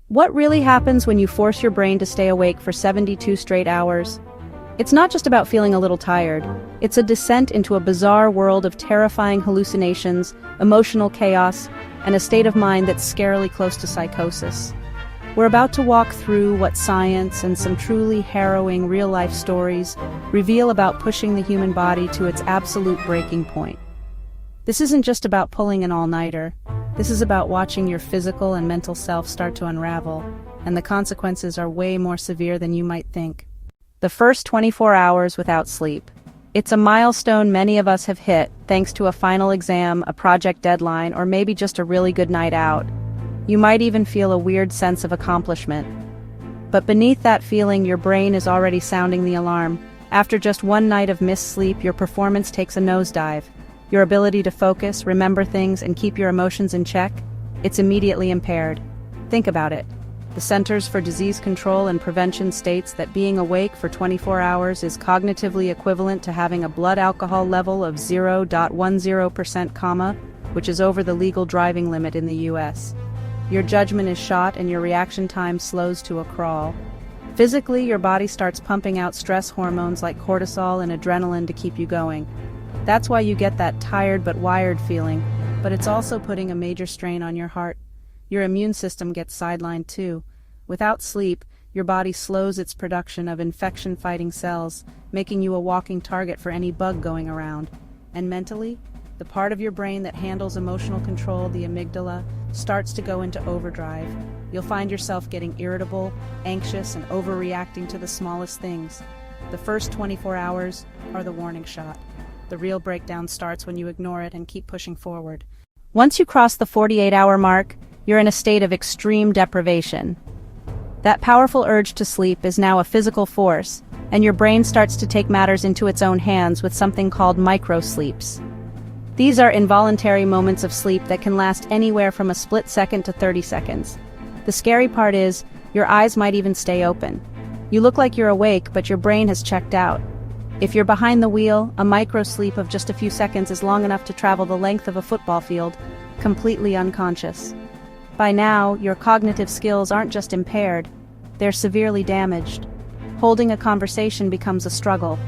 What really happens when you force your brain to stay awake for 72 straight hours? It's not just about feeling a little tired. It's a descent into a bizarre world of terrifying hallucinations, emotional chaos, and a state of mind that's scarily close to psychosis. We're about to walk through what science and some truly harrowing real-life stories reveal about pushing the human body to its absolute breaking point. This isn't just about pulling an all-nighter. This is about watching your physical and mental self start to unravel, and the consequences are way more severe than you might think. The first 24 hours without sleep. It's a milestone many of us have hit, thanks to a final exam, a project deadline, or maybe just a really good night out. You might even feel a weird sense of accomplishment. But beneath that feeling, your brain is already sounding the alarm. After just one night of missed sleep, your performance takes a nosedive. Your ability to focus, remember things, and keep your emotions in check, it's immediately impaired. Think about it. The Centers for Disease Control and Prevention states that being awake for 24 hours is cognitively equivalent to having a blood alcohol level of 0.10%, which is over the legal driving limit in the US. Your judgment is shot and your reaction time slows to a crawl. Physically, your body starts pumping out stress hormones like cortisol and adrenaline to keep you going. That's why you get that tired but wired feeling, but it's also putting a major strain on your heart. Your immune system gets sidelined too. Without sleep, your body slows its production of infection-fighting cells, making you a walking target for any bug going around. And mentally, the part of your brain that handles emotional control, the amygdala, starts to go into overdrive. You'll find yourself getting irritable, anxious, and overreacting to the smallest things. The first 24 hours are the warning shot. The real breakdown starts when you ignore it and keep pushing forward. Once you cross the 48-hour mark, you're in a state of extreme deprivation. That powerful urge to sleep is now a physical force, and your brain starts to take matters into its own hands with something called microsleeps. These are involuntary moments of sleep that can last anywhere from a split second to 30 seconds. The scary part is, your eyes might even stay open. You look like you're awake, but your brain has checked out. If you're behind the wheel, a microsleep of just a few seconds is long enough to travel the length of a football field, completely unconscious. By now, your cognitive skills aren't just impaired, they're severely damaged. Holding a conversation becomes a struggle.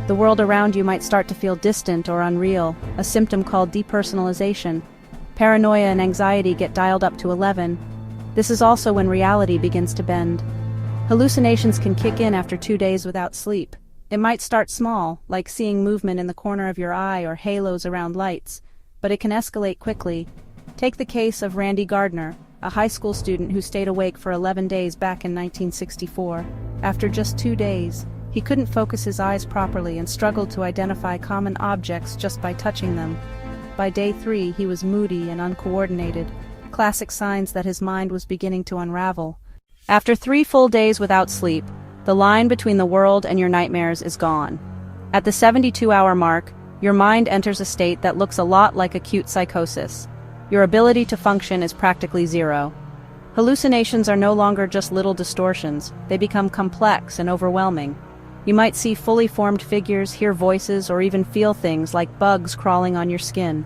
The world around you might start to feel distant or unreal, a symptom called depersonalization. Paranoia and anxiety get dialed up to 11. This is also when reality begins to bend. Hallucinations can kick in after 2 days without sleep. It might start small, like seeing movement in the corner of your eye or halos around lights, but it can escalate quickly. Take the case of Randy Gardner, a high school student who stayed awake for 11 days back in 1964. After just 2 days, he couldn't focus his eyes properly and struggled to identify common objects just by touching them. By day 3, he was moody and uncoordinated, classic signs that his mind was beginning to unravel. After 3 full days without sleep, the line between the world and your nightmares is gone. At the 72-hour mark, your mind enters a state that looks a lot like acute psychosis. Your ability to function is practically zero. Hallucinations are no longer just little distortions, they become complex and overwhelming. You might see fully formed figures, hear voices, or even feel things like bugs crawling on your skin.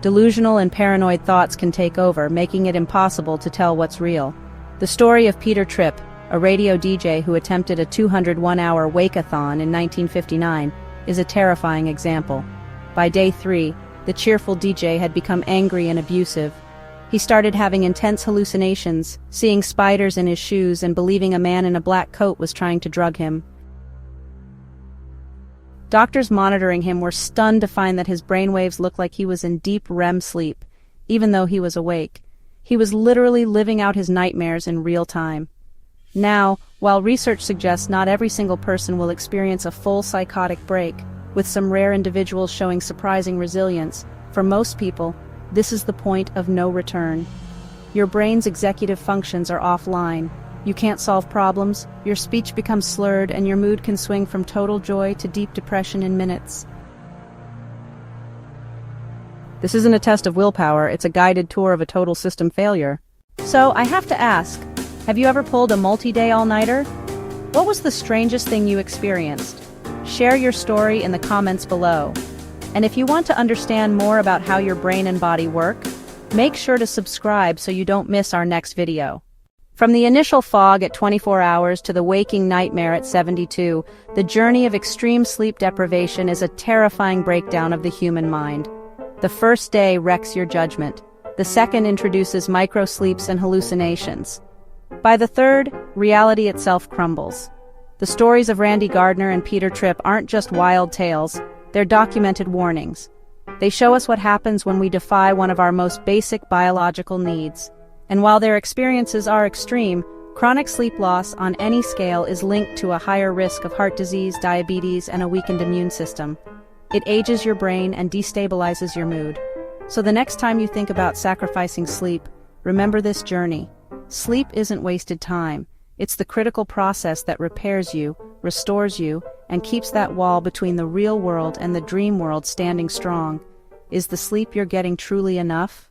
Delusional and paranoid thoughts can take over, making it impossible to tell what's real. The story of Peter Tripp, a radio DJ who attempted a 201-hour wake-a-thon in 1959, is a terrifying example. By day 3, the cheerful DJ had become angry and abusive. He started having intense hallucinations, seeing spiders in his shoes and believing a man in a black coat was trying to drug him. Doctors monitoring him were stunned to find that his brainwaves looked like he was in deep REM sleep, even though he was awake. He was literally living out his nightmares in real time. Now, while research suggests not every single person will experience a full psychotic break, with some rare individuals showing surprising resilience, for most people, this is the point of no return. Your brain's executive functions are offline. You can't solve problems, your speech becomes slurred, and your mood can swing from total joy to deep depression in minutes. This isn't a test of willpower, it's a guided tour of a total system failure. So, I have to ask, have you ever pulled a multi-day all-nighter? What was the strangest thing you experienced? Share your story in the comments below. And if you want to understand more about how your brain and body work, Make sure to subscribe so you don't miss our next video. From the initial fog at 24 hours to the waking nightmare at 72, the journey of extreme sleep deprivation is a terrifying breakdown of the human mind. The first day wrecks your judgment. The second introduces microsleeps and hallucinations. By the third, reality itself crumbles. The stories of Randy Gardner and Peter Tripp aren't just wild tales, they're documented warnings. They show us what happens when we defy one of our most basic biological needs. And while their experiences are extreme, chronic sleep loss on any scale is linked to a higher risk of heart disease, diabetes, and a weakened immune system. It ages your brain and destabilizes your mood. So the next time you think about sacrificing sleep, remember this journey. Sleep isn't wasted time. It's the critical process that repairs you, restores you, and keeps that wall between the real world and the dream world standing strong. Is the sleep you're getting truly enough?